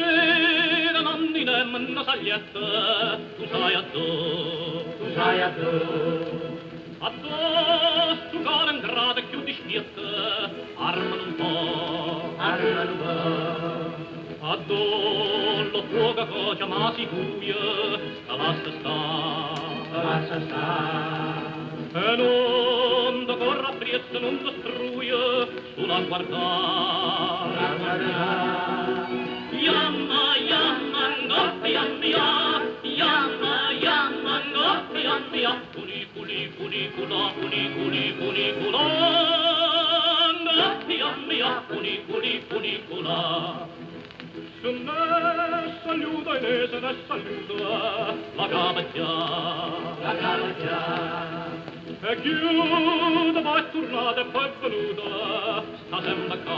sera nonnine manna saglietta, tu sai a addosso cara in grada chiudi spietta, armano un po', addollo fuoca cocia ma si buia, lavassa sta, e non da corra priessa non da struia, sulla guardare, Yamma, yamma, ngoppi, yammia, yamma, yamma, ngoppi, yammia, culicula, culicula, ngoppi, yammia, culicula. Se ne saluta e se ne saluta la cabaggia, e chiude mai tornata e poi venuta, sta sempre qua.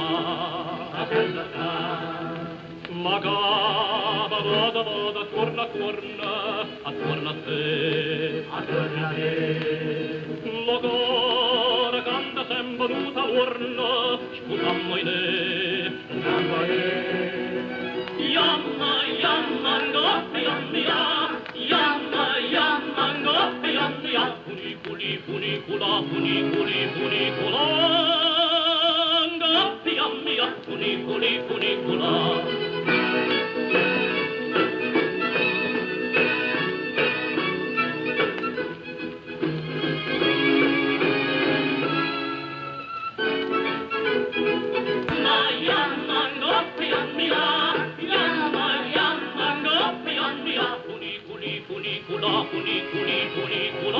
La cava vada, torna, attorna a te. La cora canta sempre venuta urna, scusamo in Yamma, yamma, ngoppi, yammia, yamma, yamma, ngoppi, yammia, culicula, ngoppi, yammia, culicula. Culicula,